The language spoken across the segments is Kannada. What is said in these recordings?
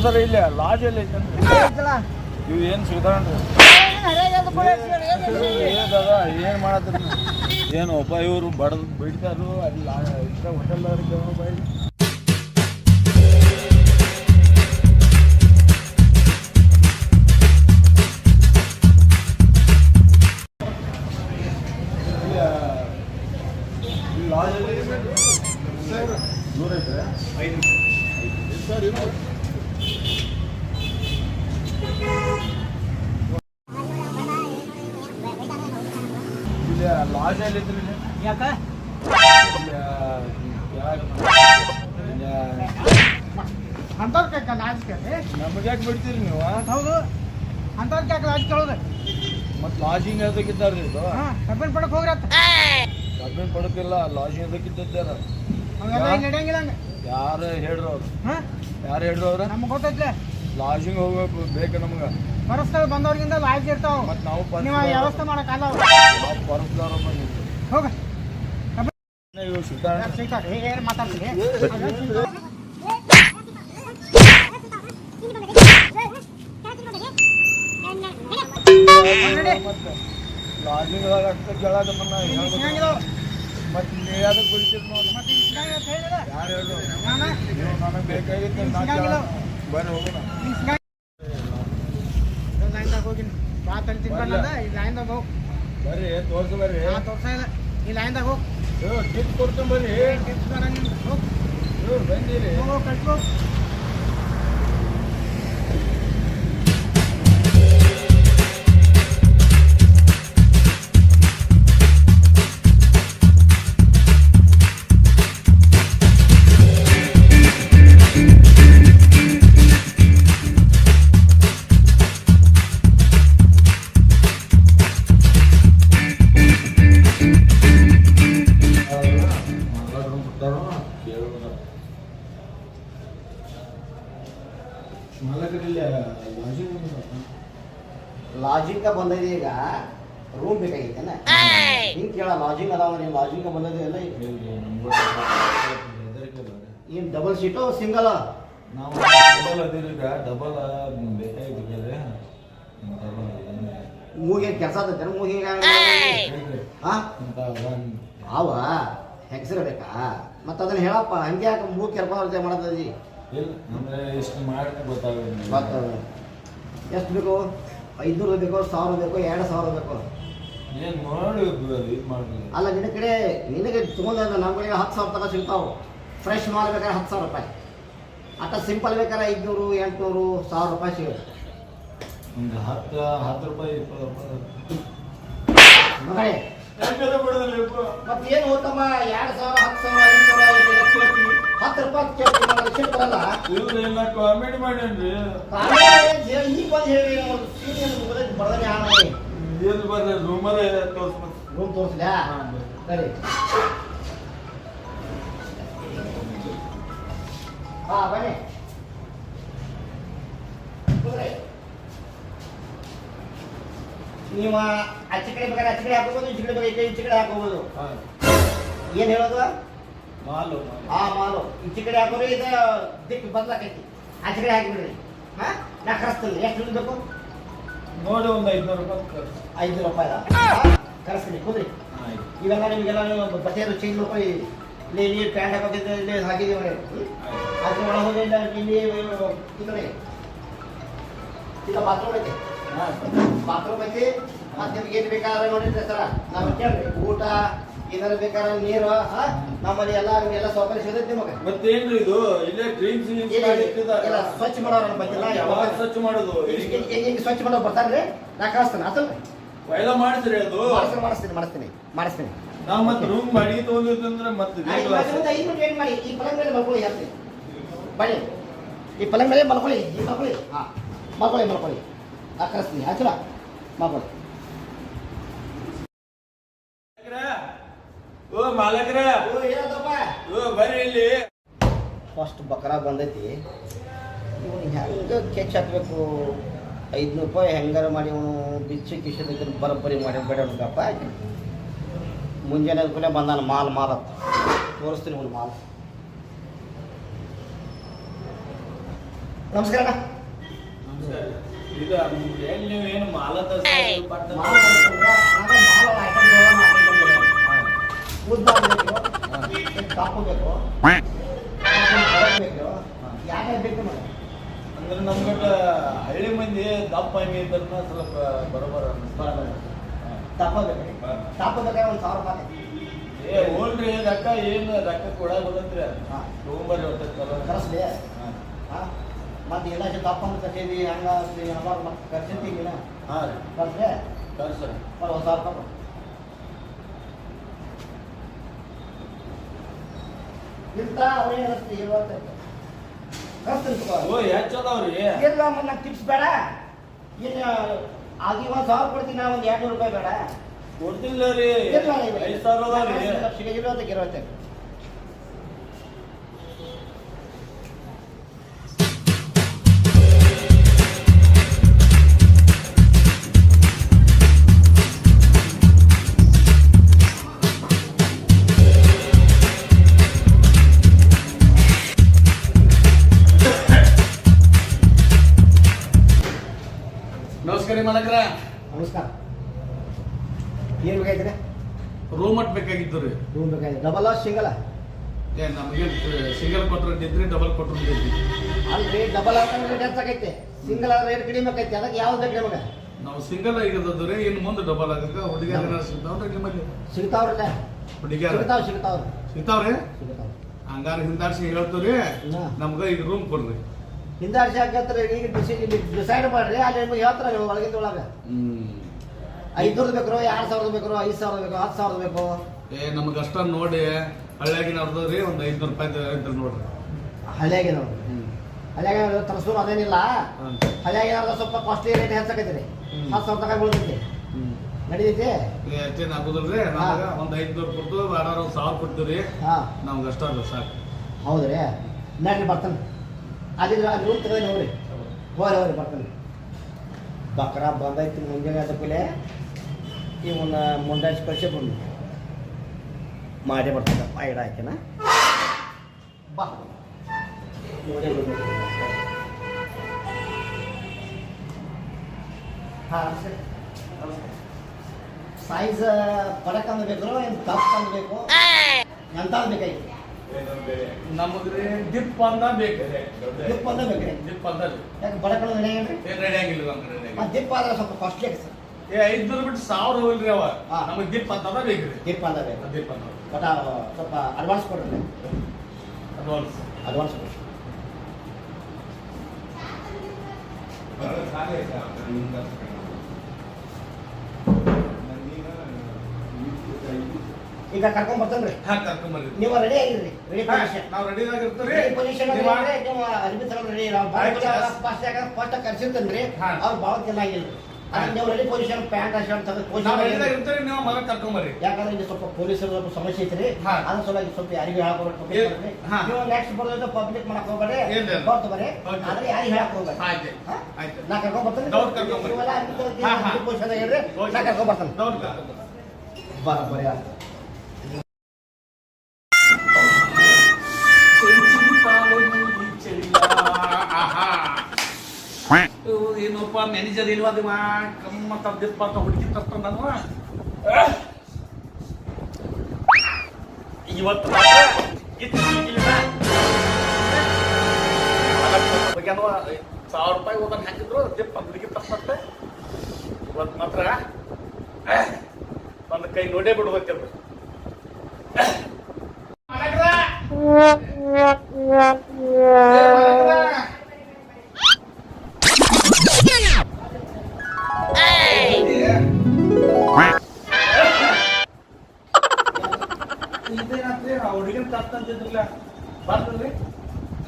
ಸರ್ ಇಲ್ಲಿ ಲಾಜ್ ಎಲ್ಲ ಐತಂದ್ರೆ ಇವು ಏನು ಸಿಗ್ತಾವನ್ರಿ ಏನು ಮಾಡತ್ರಿ ಏನು ಒಬ್ಬ ಇವರು ಬಡದು ಬಿಡ್ತಾರು ಅಲ್ಲಿ ಹೋಟೆಲ್ ಬಾಯಿ ಲಾಜ್ ದೂರ ಐತೆ 5 ಸರ್ ಇಲ್ಲಿ ಲಾಜ್ ಎಲ್ಲಿದ್ರಿ ಯಾಕ ಅಂತವ್ರ ಲಾಜ್ ಕೇಳಿ ನಮಗೆ ಯಾಕೆ ಬಿಡ್ತೀರಿ ನೀವು? ಹೌದು ಅಂತವ್ರ ಯಾಕೆ ಲಾಜ್ ಕೇಳೋದು ಮತ್ತು ಲಾಜಿಂಗ್ ಅದಕ್ಕಿದ್ದಾರ್ರಿ ಇದು ಕಬ್ಬಿನ ಪಡಕ್ ಹೋಗ್ರತ್ತ ಕಬ್ಬಿನ ಪಡಕ್ಕಿಲ್ಲ ಲಾಜಿಂಗ್ ಅದಕ್ಕಿದ್ದಾರ ಅವೆಲ್ಲ ಹಿಂಗೆ ನಡೆಯಂಗಿಲ್ಲ ಹಂಗೆ ಯಾರು ಹೇಳ್ರು ಅವ್ರು ಯಾರು ಹೇಳ್ರು ಅವ್ರ ನಮ್ಗೆ ಗೊತ್ತೈತ್ಲೆ ಲಾಜಿಂಗ್ ಹೋಗ್ಬೇಕು ಬೇಕು ನಮ್ಗೆ ಪರಸ್ಪರ ಬಂದವ್ರಿಗಿಂತ ಲಾಜ್ ಇರ್ತಾವ ಮತ್ತು ನಾವು ನೀವು ವ್ಯವಸ್ಥೆ ಮಾಡಕ್ಕಲ್ಲ ನಾವು ಪರಸ್ಪರ ಹೋಗ ಇವು ಸಿಗ್ತಾರ ಸಿಗ್ತಾರೆ ಏನು ಮಾತಾಡ್ತೀವಿ ಲಾಜಿಂಗ್ ಅಷ್ಟ ಕೇಳಾದ ಮತ್ತೆ ನೀವು ಯಾವ್ದಕ್ಕೆ ಬಿಡ್ತೀರಿ ನೋಡಿ ಯಾರು ಹೇಳು ನನಗೆ ಬೇಕಾಗಿತ್ತು ಬರ್ರಿ ಹೋಗೋಣ ಲೈನ್ದಾಗ ಹೋಗಿ ಮಾತಾಡಿ ತಿನ್ಕೊಂಡ ಈ ಲೈನ್ದಾಗ ಹೋಗಿ ಬರ್ರಿ ತೋರ್ಸು ಬರ್ರಿ ತೋರ್ಸ ಇಲ್ಲ ಈ ಲೈನ್ದಾಗ ಹೋಗಿ ಟಿಪ್ಸ್ ಕೊಡ್ತೀನಿ ಬರ್ರಿ ಟಿಪ್ಸ್ ಬೇಡ ನಿಮ್ಗೆ ಹೋಗಿ ಬಂದಿರಿ ಹೋಗೋ ಕಟ್ಕೋ ಲಾಜಿಂಗ್ ಬಂದೈತಿ ಈಗ ರೂಮ್ ಬೇಕಾಗಿತ್ತೇನ ಹಿಂಗೆ ಕೇಳ ಲಾಜಿಂಗ್ ಅದಾವ ನೀವು ಲಾಜಿಂಗ್ ಬಂದೈತಿ ಎಲ್ಲ ಏನು ಡಬಲ್ ಸೀಟು ಸಿಂಗಲ್ ನಾವು ಡಬಲ್ ಅದೀರಿ ಈಗ ಡಬಲ್ ಬೇಕಾಗಿತ್ತು ಮೂಗೇನು ಕೆಲಸ ಆತೈತೆ ಮೂಗಿಗೆ ಹಾಂ ಅವ ಹೆಂಗಸರ ಬೇಕಾ ಮತ್ತು ಅದನ್ನ ಹೇಳಪ್ಪ ಹಂಗೆ ಯಾಕೆ ಮೂಗು ಕೆರ್ಕೊಂಡು ಮಾಡತ್ತದಿ ಇಲ್ಲ ಅಂದರೆ ಇಷ್ಟು ಮಾಡಿ ಗೊತ್ತದ ಎಷ್ಟು ಬೇಕು 500 ಬೇಕೋ 1000 ಬೇಕೋ 2000 ಬೇಕೋ ಏನು ನೋಡಿ ಇದು ಮಾಡಲಿ ಅಲ್ಲ ನಿನ್ನ ಕಡೆ ನಿನಗೆ ತೊಗೊಂಡ ನಮ್ಮ ಕಡೆ 10,000 ತನಕ ಸಿಗ್ತಾವೆ ಫ್ರೆಶ್ ಮಾಲ್ ಬೇಕಾದ್ರೆ 10,000 ರೂಪಾಯಿ ಅಟ್ಟ ಸಿಂಪಲ್ ಬೇಕಾದ್ರೆ 500 800 1000 ರೂಪಾಯಿ ಸಿಗುತ್ತೆ ಒಂದು 10 ರೂಪಾಯಿ 20 ರೂಪಾಯಿ ಮಗಳೇ ಮತ್ತೆ ಏನು ಹೋತಮ್ಮ 2,000 10,000 5,000 10 ರೂಪಾಯಿ ಬರಲ್ಲ ಇವ್ರೆಲ್ಲ ಕಾಮಿಡಿ ಮಾಡೇನ್ರಿ ಈಗ ಬಂದು ಹೇಳಿ ಬಡದನೆ ಏನು ಬರ್ರಿ ರೂಮಲ್ಲೇ ತೋರಿಸ್ಬೇಕು ರೂಮ್ ತೋರಿಸಿದ ಸರಿ ಹಾ ಬನ್ನಿ ನೀವು ಆಚೆ ಕಡೆ ಬೇಕಾದ್ರೆ ಆಚೆ ಕಡೆ ಹಾಕೋಬೋದು ಈಚೆ ಕಡೆ ಬೇಕಾದ್ರೆ ಈಚೆ ಕಡೆ ಹಾಕೋಬೋದು ಏನು ಹೇಳೋದು ಮಾಲು ಮಾಲು ಈಚೆ ಕಡೆ ಹಾಕೋರಿ ಇದು ದಿಕ್ಕು ಬದಲಾಕೈತಿ ಆಚೆ ಕಡೆ ಹಾಕಿಬಿಡ್ರಿ ಹಾಂ ನಾ ಕರೆಸ್ತೀನಿ ಎಷ್ಟು ಬೇಕು ನೋಡಿ ಒಂದು 500 ರೂಪಾಯಿ 500 ರೂಪಾಯಿ ಕರೆಸ್ತೀನಿ ಕೂದ್ರಿ ಇವೆಲ್ಲ ನಿಮಗೆಲ್ಲ ಬಟ್ಟೆದು ಚೇಂಜ್ ಮಾಡ್ಕೊಳ್ಳಿ ಇಲ್ಲಿ ನೀರು ಪ್ಯಾಂಟ್ ಹಾಕೋದಿದ್ದೆ ಇಲ್ಲಿ ಹಾಕಿದ್ದೀವಿ ಅದ್ರ ಒಳಗೆ ಹೋಗಿ ಇಲ್ಲಿ ಈ ಕಡೆ ಈಗ ಬಾತ್ರೂಮ್ ಐತಿ ಬಾತ್ರೂಮ್ ಐತಿ ಮತ್ತೆ ನಿಮ್ಗೆ ಏನು ಬೇಕಾದ್ರೆ ನೋಡಿದ್ರೆ ಸರ ನಾವು ಕೇಳ್ರಿ ಊಟ ಏನಾರು ಬೇಕಾದ್ರೆ ನೀರು ನಮ್ಮಲ್ಲಿ ಎಲ್ಲ ಸೌಕರ್ಯ ಸಿಗತೈತಿ ನಿಮಗೆ ಮತ್ತೇನ್ರಿ ಇದು ಇಲ್ಲೇ ಡ್ರಿಂಕ್ಸ್ ಎಲ್ಲ ಸ್ವಚ್ಛ ಮಾಡೋರು ಬಂದಿಲ್ಲ ಯಾವಾಗ ಸ್ವಚ್ಛ ಮಾಡೋದು ಹಿಂಗೆ ಸ್ವಚ್ಛ ಮಾಡೋರು ಬರ್ತಾರ್ರಿ ನಾ ಕಳಿಸ್ತೇನೆ ಆತಲ್ರಿ ಎಲ್ಲ ಮಾಡಿಸ್ರಿ ಅದು ಮಾಡಿಸ್ತೀನಿ ನಾವು ಮತ್ತೆ ರೂಮ್ ಬಾಡಿಗೆ ತಗೊಂಡಿರ್ತಂದ್ರೆ ಮತ್ತೆ 5 ಮಿನಿಟ್ ವೇಟ್ ಮಾಡಿ ಈ ಪಲಂಗ್ ಮೇಲೆ ಮಲ್ಕೊಳ್ಳಿ ಹೇಳ್ತೀನಿ ಬನ್ನಿ ಈ ಪಲಂಗ್ ಮೇಲೆ ಮಲ್ಕೊಳ್ಳಿ ಹಾಂ ಮಲ್ಕೊಳ್ಳಿ ನಾ ಕಳಿಸ್ತೀನಿ ಆಚಲ ಮಲ್ಕೊಳ್ಳಿ ಓ ಮಾಲಕ್ರ ಬರ್ರಿ ಇಲ್ಲಿ ಫಸ್ಟ್ ಬಕರ ಬಂದೈತಿ ಇವನು ಹೆಂಗೆ ಕೆಚ್ ಹಾಕಬೇಕು 500 ರೂಪಾಯಿ ಹೆಂಗಾರ ಮಾಡಿ ಅವನು ಬಿಚ್ಚಿ ಕಿಶದ ಬರೋಬ್ಬರಿ ಮಾಡಿ ಬೇಡಪ್ಪ ಮುಂಜಾನೆ ಕೂಡ ಬಂದಾನ ಮಾಲ್ ಅಂತ ತೋರಿಸ್ತೀನಿ ಒಂದು ಮಾಲ್ ನಮಸ್ಕಾರ ಇದು ಎಲ್ಲಿ ನೀವು ಏನು ಮಾಲ ಉದ್ದ ಬೇಕು ಕಾಪು ಬೇಕು ಯಾಕೆ ಬೇಕು ಮೇಡಮ್ ಅಂದ್ರೆ ನಮ್ಗಟ್ಟ ಹಳ್ಳಿ ಮಂದಿ ದಪ್ಪ ಹಂಗೆ ಇದ್ರನ್ನ ಸ್ವಲ್ಪ ಬರೋಬರ ದಪ್ಪ ಬೇಕು ದಪ್ಪ ಬೇಕಾದ್ರೆ ಒಂದು 1000 ರೂಪಾಯಿ ಏ ಹೋಲ್ರಿ ರೊಕ್ಕ ಏನು ರೊಕ್ಕ ಕೊಡಾಗ ಬದತ್ರಿ ತಗೊಂಬರ್ರಿ ಹೊಟ್ಟೆ ಕರೆಸ್ಲಿ ಹಾಂ ಮತ್ತೆ ಎಲ್ಲ ದಪ್ಪ ಅಂತ ಕಟ್ಟೇವಿ ಹಂಗ ಹಲವಾರು ಮತ್ತೆ ಖರ್ಚಿರ್ತೀವಿ ಹಾಂ ರೀ ಕರೆಸ್ಲಿ ಕಳ್ಸರಿ ಒಂದು 1000 ರೂಪಾಯಿ ಇಂತ ಅವರೇ ರಸ್ತೆ ಇರುವಂತ ಓ ಹೆಚ್ಚದವ್ರಿ ಇಲ್ಲ ನನ್ನ ಟಿಪ್ಸ್ ಬೇಡ ಏನು ಆಗ 1000 ಕೊಡ್ತೀನಿ ನಾ ಒಂದು 200 ರೂಪಾಯಿ ಬೇಡ ಕೊಡ್ತಿಲ್ಲ ರೀ 5000 ಅದಾವ್ರಿ ಇರುವಂತೆ ನಮಸ್ಕಾರ ಮಲಕ್ರ ನಮಸ್ಕಾರ ಏನು ಬೇಕಾಯ್ತು ರೂಮ್ ಅಟ್ ಬೇಕಾಗಿತ್ತು ರೀ ರೂಮ್ ಬೇಕಾಯ್ತು ಡಬಲ್ ಸಿಂಗಲ್ ಏ ನಮಗೆ ಸಿಂಗಲ್ ಕೊಟ್ರೆ ಇದ್ರಿ ಡಬಲ್ ಕೊಟ್ರೆ ಇದ್ರಿ ಅಲ್ರಿ ಡಬಲ್ ಹಾಕೊಂಡ್ರೆ ರೇಟ್ ಹೆಚ್ಚಾಗೈತೆ ಸಿಂಗಲ್ ರೇಟ್ ಕಡಿಮೆ ಆಕೈತೆ ಅದಕ್ಕೆ ಯಾವ್ದು ಬೇಕು ನಿಮಗೆ ನಾವು ಸಿಂಗಲ್ ಆಗಿರೋದು ರೀ ಇನ್ನು ಮುಂದೆ ಡಬಲ್ ಆಗಕ್ಕೆ ಹುಡುಗಿಯರ ಸಿಗ್ತಾವ್ರಿ ನಿಮ್ಮಲ್ಲಿ ಸಿಗ್ತಾವ್ರಲ್ಲ ಹುಡುಗಿಯರ ಸಿಗ್ತಾವ್ರಿ ಸಿಗ್ತಾವ್ರಿ ಹಂಗಾರ ಹಿಂದಾಡ್ಸಿ ಹೇಳ್ತೀವ್ರಿ ನಮ್ಗೆ ಈಗ ರೂಮ್ ಕೊಡ್ರಿ ಹಿಂದಾಡ್ಸಿ ಹಾಕತ್ರಿ ಈಗ ಡಿಸೈಡ್ ಮಾಡ್ರಿ ಅಲ್ಲಿ ನಿಮಗೆ ಹೇಳ್ತಾರ ನೀವು ಒಳಗಿಂದ ಒಳಗೆ 500 ಬೇಕ್ರೋ 2000 ಬೇಕ್ರೋ 5000 ಬೇಕೋ 10000 ಬೇಕೋ ಏ ನಮ್ಗೆ ಅಷ್ಟ ನೋಡಿ ಹಳ್ಳಿಯಾಗಿನವ್ರದ್ದು ರೀ ಒಂದು 500 ರೂಪಾಯಿ ಇದ್ರೆ ನೋಡ್ರಿ ಹಳ್ಳಿಯಾಗಿ ನೋಡ್ರಿ ಹಳ್ಳಿಯಾಗ ತರಿಸೋರು ಅದೇನಿಲ್ಲ ಹಳ್ಳಿಯಾಗ ಸ್ವಲ್ಪ ಕಾಸ್ಟ್ಲಿ ರೇಟ್ ಹೆಚ್ಚಾಕೈತಿ ರೀ 10,000 ತನಕ ಬೀಳ್ತೈತಿ ನಡೀತೈತಿ ಅಷ್ಟೇನು ಆಗುದಿಲ್ರಿ ನಮ್ಗೆ ಒಂದು 500 ಕೊಟ್ಟು ವಾರ 1000 ಕೊಡ್ತೀವಿ ಹಾಂ ನಮ್ಗೆ ಅಷ್ಟ ಅಲ್ಲ ಸಾಕು ಹೌದ್ರಿ ನಡ್ರಿ ಬರ್ತಾನೆ ಅದಿದ್ರೆ ಅಲ್ಲಿ ರೂಮ್ ತಗೊಂಡು ಹೋಗ್ರಿ ಹೋಗ್ರಿ ಬರ್ತಾನೆ ಬಕ್ರ ಬಂದೈತಿ ಮುಂಜಾನೆ ಅದ ಕೂಲೆ ಇವನ್ನ ಮುಂದಾಜ್ ಕಳಿಸಿ ಬಂದು ಮಾಡೇ ಬರ್ತಾನೆ ಐಡ ಹಾಕಿನ ಬಾ ಹಾಂ ಸೈಜ್ ಪಡಕ್ ಅಂದ್ ಬೇಕು ಏನು ದಪ್ಪ ಅಂದ್ ಬೇಕು ಎಂತ ಬೇಕಾಯ್ತು ನಮಗ್ರಿ ದಿಪ್ ಅಂದ ಬೇಕ್ರಿ ದಿಪ್ ಅಂದ ಬೇಕ್ರಿ ದಿಪ್ ಅಂದ ಯಾಕೆ ಬಡಕಳು ನಡೆಯಲ್ರಿ ರೆಡಿ ಆಗಿಲ್ಲ ನಮ್ಗೆ ದಿಪ್ ಆದ್ರೆ ಸ್ವಲ್ಪ ಕಾಸ್ಟ್ಲಿ ಆಗುತ್ತೆ ಏ 500 ಬಿಟ್ಟು 1000 ಹೋಗ್ರಿ ಅವ ನಮಗೆ ದಿಪ್ ಅಂತದ ಬೇಕ್ರಿ ದಿಪ್ ಅಂದ ಬೇಕು ದಿಪ್ ಅಂದ ಬಟ್ ಸ್ವಲ್ಪ ಅಡ್ವಾನ್ಸ್ ಕೊಡ್ರಿ ಅಡ್ವಾನ್ಸ್ ಅಡ್ವಾನ್ಸ್ ಕೊಡ್ರಿ ಈಗ ಕರ್ಕೊಂಡ್ ಬರ್ತೇನ್ರಿ ಹಾ ಕರ್ಕೊಂಬರ್ರಿ ನೀವು ರೆಡಿ ಆಗಿರ್ರಿ ರೆಡಿ ಪೊಸಿಷನ್ ನಾವು ರೆಡಿ ಆಗಿರ್ತೀವಿ ರೆಡಿ ಪೊಸಿಷನ್ ನೀವು ಅರ್ಬಿ ತಗೊಂಡ್ ರೆಡಿ ಫಸ್ಟ್ ಕರ್ಸಿರ್ತೇನ್ರಿ ಅವ್ರು ಭಾಳ ಚೆನ್ನಾಗಿಲ್ಲ ನೀವು ರೆಡಿ ಪೊಸಿಷನ್ ಪ್ಯಾಂಟ್ ಶರ್ಟ್ ತೆಗೆದು ನಾವು ರೆಡಿ ಪೊಸಿಷನ್ ಆಗಿರ್ತೀವಿ ನೀವು ಮಗ ಕರ್ಕೊಂಬರ್ರಿ ಯಾಕಂದ್ರೆ ಇಲ್ಲಿ ಸ್ವಲ್ಪ ಪೊಲೀಸರ ಸಮಸ್ಯೆ ಐತ್ರಿ ಅದ್ರ ಸಲುವಾಗಿ ಸ್ವಲ್ಪ ಯಾರಿಗೂ ಹೇಳಕ್ ಹೋಗ್ಬೇಡ್ರಿ ನೀವು ನೆಕ್ಸ್ಟ್ ಬರೋದು ಪಬ್ಲಿಕ್ ಮಾಡಕ್ ಹೋಗ್ಬೇಡ್ರಿ ಬರ್ತ ಬರ್ರಿ ಆದ್ರೆ ಯಾರಿಗೆ ಹೇಳಕ್ ಹೋಗ್ಬೇಡಿ ಆಯ್ತು ಆಯ್ತು ನಾ ಕರ್ಕೊಂಡ್ ಬರ್ತೇನೆ ದೌಡ್ ಕರ್ಕೊಂಡ್ ಬರ್ರಿ. ನೀವೆಲ್ಲ ಅರ್ಬಿ ಪೊಸಿಷನ್ ಹೇಳ್ರಿ ನಾ ಕರ್ಕೊಂಡ್ ಬರ್ತೇನೆ ದೌಡ್ ಕರ್ಕೊಂಬರ್ರಿ ಬರೀ ಏನಪ್ಪ ಮ್ಯಾನೇಜರ್ ಇಲ್ವಾ ಕಮ್ಮ ತರ್ದಿಪ್ಪ ಅಂತ ಹುಡುಗಿ ತರ್ತ ನಾನು ಇವತ್ತು ₹1000 ಓದನ್ ಹಾಕಿದ್ರು ದಿಪ್ಪ ಹುಡುಗಿ ತರ್ಸತ್ತೆ ಇವತ್ತು ಮಾತ್ರ ಒಂದು ಕೈ ನೋಡೇ ಬಿಡ್ಬೇಕಲ್ರಿ ಇದೇನಾತ್ರಿ ಆ ಹುಡುಗಿನ ತರ್ತಂತಿದ್ರಲ್ಲ ಬರ್ತದ್ರಿ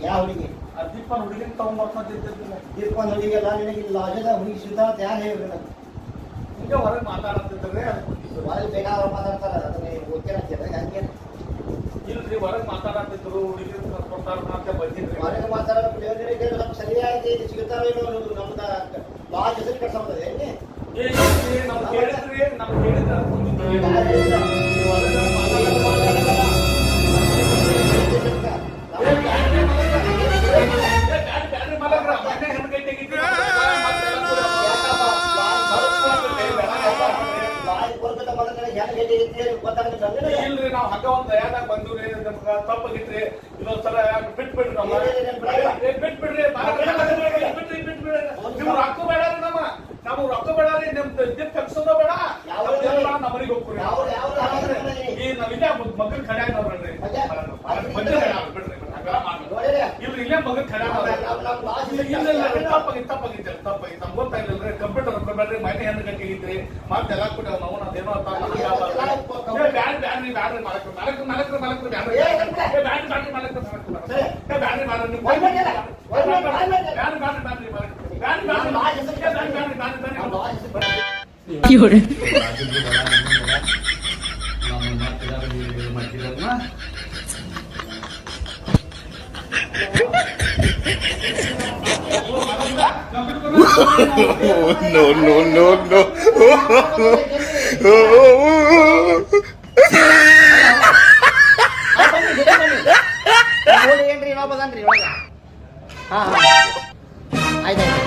ಯಾವ ಹುಡುಗಿ ದೀಪ ಹುಡುಗಿನ ತಗೊಂಡ್ಬರ್ತಂತಿದ್ರಲ್ಲ ದೀಪ ಹುಡುಗಿಲ್ಲ ನಿನಗೆ ಲಾಜದ ಹುಡುಗಿ ಸಿಗ್ತಾವ ಅಂತ ಯಾರು ಹೇಳ್ರಿ ನನಗೆ ಈಗ ಹೊರಗೆ ಮಾತಾಡತ್ತಿದ್ರಿ ಒಳಗೆ ಬೇಕಾದವ್ರು ಮಾತಾಡ್ತಾರೆ ಅದನ್ನ ಗೊತ್ತಿಲ್ಲ ಹಂಗೆ ಇಲ್ರಿ ಹೊರಗೆ ಮಾತಾಡತ್ತಿದ್ರು ಹುಡುಗಿನ ಕರ್ಕೊಡ್ತಾರ ಅಂತ ಬಂದಿದ್ರಿ ಹೊರಗೆ ಮಾತಾಡೋದು ಸ್ವಲ್ಪ ಸರಿಯಾಗಿ ಸಿಗ್ತಾರೋ ಏನೋ ನಮ್ದ ಲಾಜ್ ಹೆಸರು ಕಟ್ಸೋದು ಹೆಂಗೆ ನಮ್ಗೆ ಹೇಳಿದ್ರಿ ನಮ್ಗೆ ಹೇಳಿದ್ರ ಇಲ್ರಿ ನಾವು ಹಗ್ಗ ಒಂದ್ ಯಾವ್ದಾಗ ಬಂದಿವ್ರಿ ತಪ್ಪಾಗಿತ್ರಿ ಇದೊಂದ್ಸಲ ಬಿಟ್ಬಿಡ್ರಿ ನಮ್ಮ ಬಿಟ್ಬಿಡ್ರಿ ಬಿಟ್ಬಿಡ್ರಿ ನೀವು ರೊಕ್ಕ ಬೇಡ್ರಿ ನಮಗ್ ರೊಕ್ಕ ಬೇಡ್ರಿ ನಿಮ್ದು ಇದ್ದಿದ್ ಕಲ್ಸೋದ ಬೇಡ ನಮ್ಮನಿಗೆ ಹೋಗ್ರಿ ಈ ನಾವಿಲ್ಲೇ ಮಗನ್ ಖಡ್ಯಾಗ ನೋಡ್ರಿ ಬಿಡ್ರಿ ಇಲ್ರಿ ಇಲ್ಲೇ ಮಗನ್ ಖಡ್ಯಾಗ ತಪ್ಪಾಗಿತ್ತು ನಮ್ಗೆ ಗೊತ್ತಾಗಿಲ್ರಿ ಕಂಪ್ಯೂಟರ್ ಬೇಡ್ರಿ ಮನೆ ಹೆಣ್ಣು ಗಂಟೆಗಿದ್ರಿ ಮತ್ತೆ ಎಲ್ಲ ಕೊಟ್ಟ ನಾವು ಅದೇನೋ ಬ್ಯಾಡ್ರಿ No. ಏನ್ರಿ ನಾವು ಬದನ್ರಿ ಇವಾಗ ಹಾ ಆಯ್ತಾಯ್ತು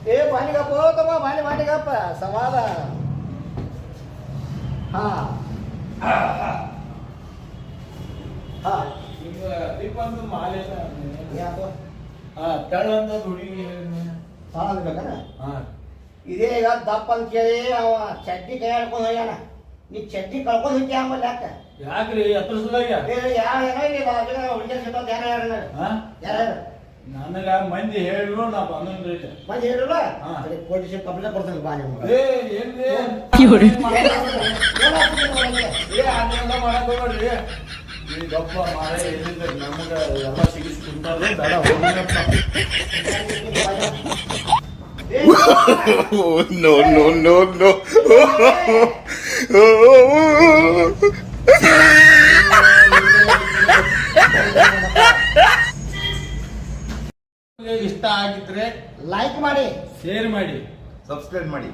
ए पाणी का तो बा पाणी का सवाल हा हा ದೀಪಂದು ಮಾಲೆ ಯಾಕೋ ತೆಳಂದ ಹುಡುಗಿ ಸಾಲ ಬೇಕನ ಹಾ ಇದೇ ಈಗ ದಪ್ಪ ಅಂತ ಕೇಳಿ ಅವ ಚಡ್ಡಿ ಕೈ ಆಡ್ಕೊಂಡು ಹೋಗ್ಯಾನ ನೀ ಚಡ್ಡಿ ಕಳ್ಕೊಂಡು ಹೋಗ್ತಿ ಆಮೇಲೆ ಯಾಕ ಯಾಕ್ರಿ ಹತ್ರ ಸಲುವಾಗಿ ಯಾವ ಏನೋ ಹುಡುಗಿಯ ಸಿಟ್ಟಂತ ಯಾರು ನನಗ ಮಂದಿ ಹೇಳಿದ್ರು ನಾ ಬಂದ್ರಿ ಮಂದಿ ಹೇಳಿಲ್ಲ ಪೊಲೀಸ್ ಕಂಪ್ಲೇಂಟ್ ಕೊಡ್ತಾನೆ ಬಾ ನಿಮ್ಗೆ ಅದೆಲ್ಲ ಮಾಡಕ್ ಹೋಗ್ಬೇಡ್ರಿ ಈ ಗಪ್ಪ ಮಾರೇ ಎಲ್ಲಿದ್ರಿ ನಮಗ ಎಲ್ಲ ಸಿಗಿಸಿ ಕುಂತಾರ್ರಿ ಬೇಡ ಹೋಗ್ಬೇಕಪ್ಪ No. ಇಷ್ಟ ಆಗಿದ್ರೆ ಲೈಕ್ ಮಾಡಿ ಶೇರ್ ಮಾಡಿ Subscribe ಮಾಡಿ.